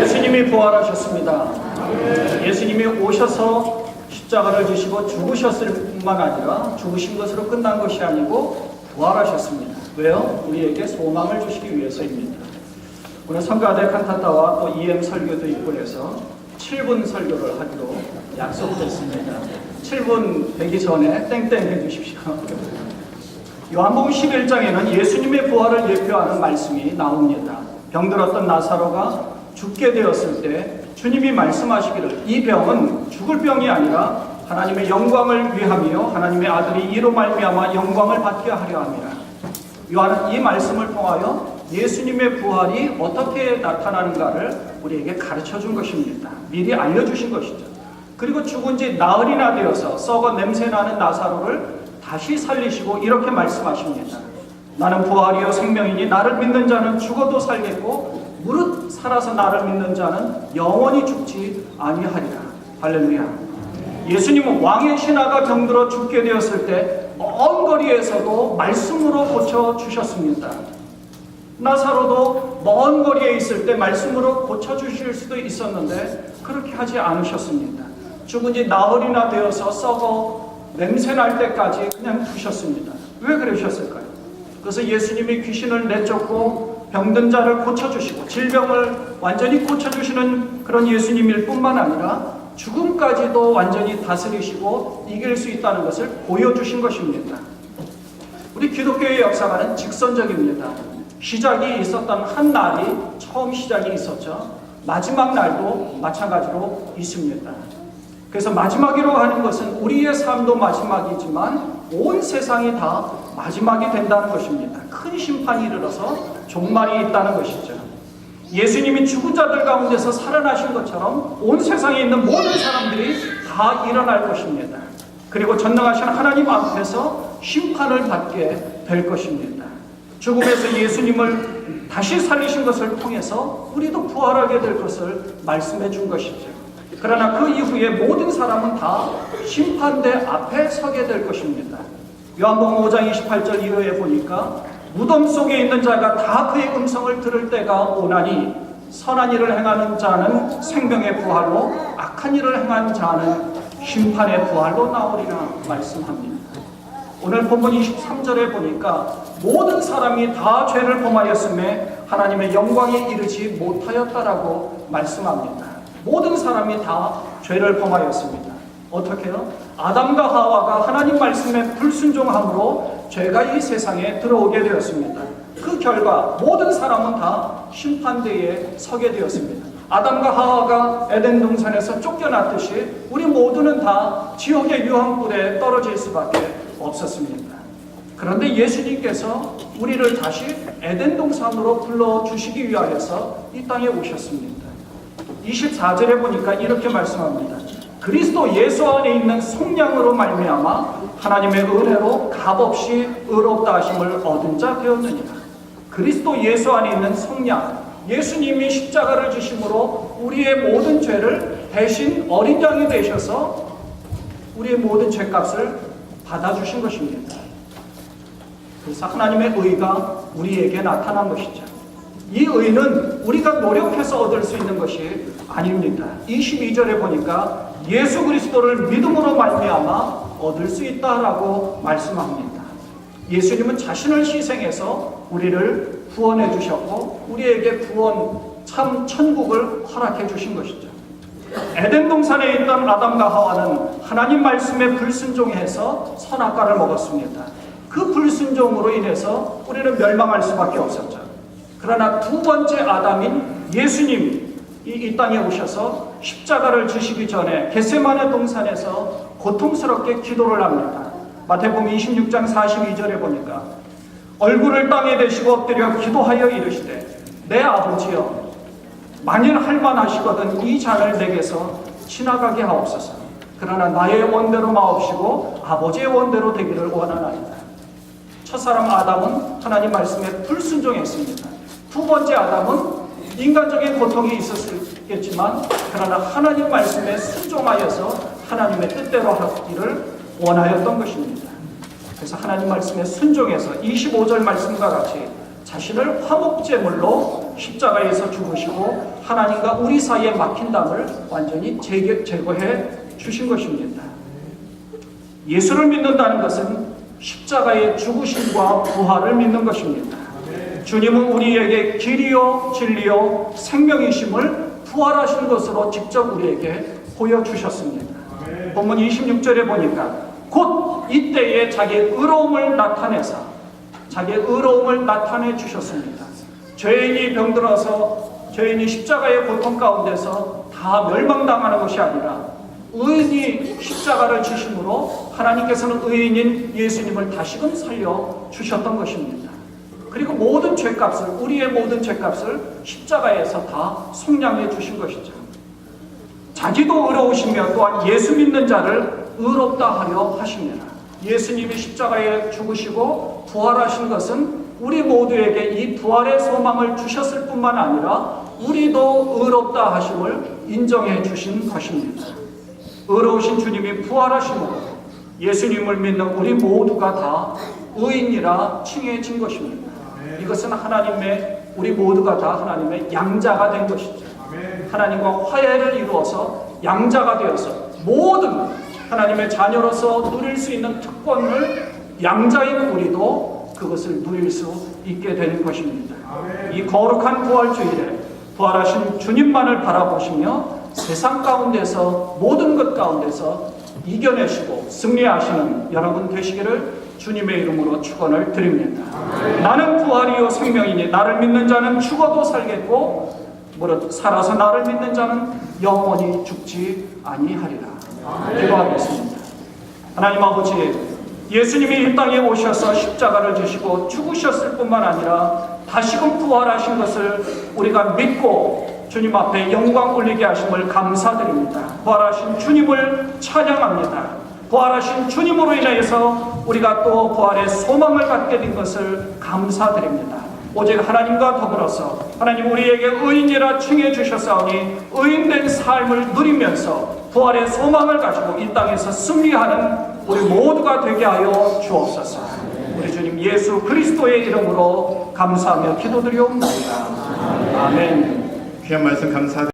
예수님이 부활하셨습니다. 예수님이 오셔서 십자가를 지시고 죽으셨을 뿐만 아니라 죽으신 것으로 끝난 것이 아니고 부활하셨습니다. 왜요? 우리에게 소망을 주시기 위해서입니다. 오늘 성가대 칸타타와 또 EM 설교도 있고 해서 7분 설교를 하기로 약속됐습니다. 7분 되기 전에 땡땡 해주십시오. 요한복음 11장에는 예수님의 부활을 예표하는 말씀이 나옵니다. 병들었던 나사로가 죽게 되었을 때 주님이 말씀하시기를 이 병은 죽을 병이 아니라 하나님의 영광을 위하며 하나님의 아들이 이로 말미암아 영광을 받게 하려 함이라. 요한은 이 말씀을 통하여 예수님의 부활이 어떻게 나타나는가를 우리에게 가르쳐 준 것입니다. 미리 알려주신 것이죠. 그리고 죽은 지 나흘이나 되어서 썩어 냄새나는 나사로를 다시 살리시고 이렇게 말씀하십니다. 나는 부활이요 생명이니 나를 믿는 자는 죽어도 살겠고 무릇 살아서 나를 믿는 자는 영원히 죽지 아니하리라. 할렐루야. 예수님은 왕의 신하가 병들어 죽게 되었을 때 먼 거리에서도 말씀으로 고쳐주셨습니다. 나사로도 먼 거리에 있을 때 말씀으로 고쳐주실 수도 있었는데 그렇게 하지 않으셨습니다. 죽은 지 나흘이나 되어서 썩어 냄새날 때까지 그냥 두셨습니다. 왜 그러셨을까요? 그래서 예수님이 귀신을 내쫓고 병든 자를 고쳐주시고 질병을 완전히 고쳐주시는 그런 예수님일 뿐만 아니라 죽음까지도 완전히 다스리시고 이길 수 있다는 것을 보여주신 것입니다. 우리 기독교의 역사가는 직선적입니다. 시작이 있었던 한 날이 처음 시작이 있었죠. 마지막 날도 마찬가지로 있습니다. 그래서 마지막이라고 하는 것은 우리의 삶도 마지막이지만 온 세상이 다 마지막이 된다는 것입니다. 큰 심판이 이르러서 종말이 있다는 것이죠. 예수님이 죽은 자들 가운데서 살아나신 것처럼 온 세상에 있는 모든 사람들이 다 일어날 것입니다. 그리고 전능하신 하나님 앞에서 심판을 받게 될 것입니다. 죽음에서 예수님을 다시 살리신 것을 통해서 우리도 부활하게 될 것을 말씀해 준 것이죠. 그러나 그 이후에 모든 사람은 다 심판대 앞에 서게 될 것입니다. 요한복음 5장 28절 이후에 보니까 무덤 속에 있는 자가 다 그의 음성을 들을 때가 오나니 선한 일을 행하는 자는 생명의 부활로 악한 일을 행한 자는 심판의 부활로 나오리라 말씀합니다. 오늘 본문 23절에 보니까 모든 사람이 다 죄를 범하였음에 하나님의 영광에 이르지 못하였다라고 말씀합니다. 모든 사람이 다 죄를 범하였습니다. 어떻게요? 아담과 하와가 하나님 말씀에 불순종함으로 죄가 이 세상에 들어오게 되었습니다. 그 결과 모든 사람은 다 심판대에 서게 되었습니다. 아담과 하와가 에덴 동산에서 쫓겨났듯이 우리 모두는 다 지옥의 유황불에 떨어질 수밖에 없었습니다. 그런데 예수님께서 우리를 다시 에덴 동산으로 불러주시기 위하여서 이 땅에 오셨습니다. 24절에 보니까 이렇게 말씀합니다. 그리스도 예수 안에 있는 속량으로 말미암아 하나님의 은혜로 값없이 의롭다 하심을 얻은 자 되었느니라. 그리스도 예수 안에 있는 속량, 예수님이 십자가를 지심으로 우리의 모든 죄를 대신 어린 양이 되셔서 우리의 모든 죄값을 받아주신 것입니다. 그래서 하나님의 의가 우리에게 나타난 것이죠. 이 의는 우리가 노력해서 얻을 수 있는 것이 아닙니다. 22절에 보니까 예수 그리스도를 믿음으로 말미암아 얻을 수 있다라고 말씀합니다. 예수님은 자신을 희생해서 우리를 구원해 주셨고 우리에게 구원, 참 천국을 허락해 주신 것이죠. 에덴 동산에 있던 아담과 하와는 하나님 말씀에 불순종해서 선악과를 먹었습니다. 그 불순종으로 인해서 우리는 멸망할 수밖에 없었죠. 그러나 두 번째 아담인 예수님이 이 땅에 오셔서 십자가를 지시기 전에 겟세마네 동산에서 고통스럽게 기도를 합니다. 마태복음 26장 42절에 보니까 얼굴을 땅에 대시고 엎드려 기도하여 이르시되 내 아버지여 만일 할만하시거든 이 잔을 내게서 지나가게 하옵소서. 그러나 나의 원대로 마옵시고 아버지의 원대로 되기를 원하나이다. 첫사람 아담은 하나님 말씀에 불순종했습니다. 두 번째 아담은 인간적인 고통이 있었겠지만 그러나 하나님 말씀에 순종하여서 하나님의 뜻대로 하기를 원하였던 것입니다. 그래서 하나님 말씀에 순종해서 25절 말씀과 같이 자신을 화목제물로 십자가에서 죽으시고 하나님과 우리 사이에 막힌 담을 완전히 제거해 주신 것입니다. 예수를 믿는다는 것은 십자가의 죽으심과 부활을 믿는 것입니다. 주님은 우리에게 길이요 진리요 생명이심을 부활하신 것으로 직접 우리에게 보여주셨습니다. 본문 26절에 보니까 곧 이때에 자기의 의로움을 나타내 주셨습니다. 죄인이 병들어서 죄인이 십자가의 고통 가운데서 다 멸망당하는 것이 아니라 의인이 십자가를 지심으로 하나님께서는 의인인 예수님을 다시금 살려 주셨던 것입니다. 그리고 모든 죄값을, 우리의 모든 죄값을 십자가에서 다 속량해 주신 것이죠. 자기도 의로우시며 또한 예수 믿는 자를 의롭다 하려 하십니다. 예수님이 십자가에 죽으시고 부활하신 것은 우리 모두에게 이 부활의 소망을 주셨을 뿐만 아니라 우리도 의롭다 하심을 인정해 주신 것입니다. 의로우신 주님이 부활하심으로 예수님을 믿는 우리 모두가 다 의인이라 칭해진 것입니다. 이것은 우리 모두가 다 하나님의 양자가 된 것이죠. 하나님과 화해를 이루어서 양자가 되어서 모든 하나님의 자녀로서 누릴 수 있는 특권을 양자인 우리도 그것을 누릴 수 있게 되는 것입니다. 이 거룩한 부활주일에 부활하신 주님만을 바라보시며 세상 가운데서 모든 것 가운데서 이겨내시고 승리하시는 여러분 되시기를 주님의 이름으로 축원을 드립니다. 나는 부활이요 생명이니 나를 믿는 자는 죽어도 살겠고 무릇 살아서 나를 믿는 자는 영원히 죽지 아니하리라. 기도하겠습니다. 하나님 아버지, 예수님이 이 땅에 오셔서 십자가를 지시고 죽으셨을 뿐만 아니라 다시금 부활하신 것을 우리가 믿고 주님 앞에 영광 올리게 하심을 감사드립니다. 부활하신 주님을 찬양합니다. 부활하신 주님으로 인해서 우리가 또 부활의 소망을 갖게 된 것을 감사드립니다. 오직 하나님과 더불어서 하나님 우리에게 의인이라 칭해 주셨사오니 의인된 삶을 누리면서 부활의 소망을 가지고 이 땅에서 승리하는 우리 모두가 되게 하여 주옵소서. 우리 주님 예수 그리스도의 이름으로 감사하며 기도드리옵나이다. 아멘. 귀한 말씀 감사드립니다.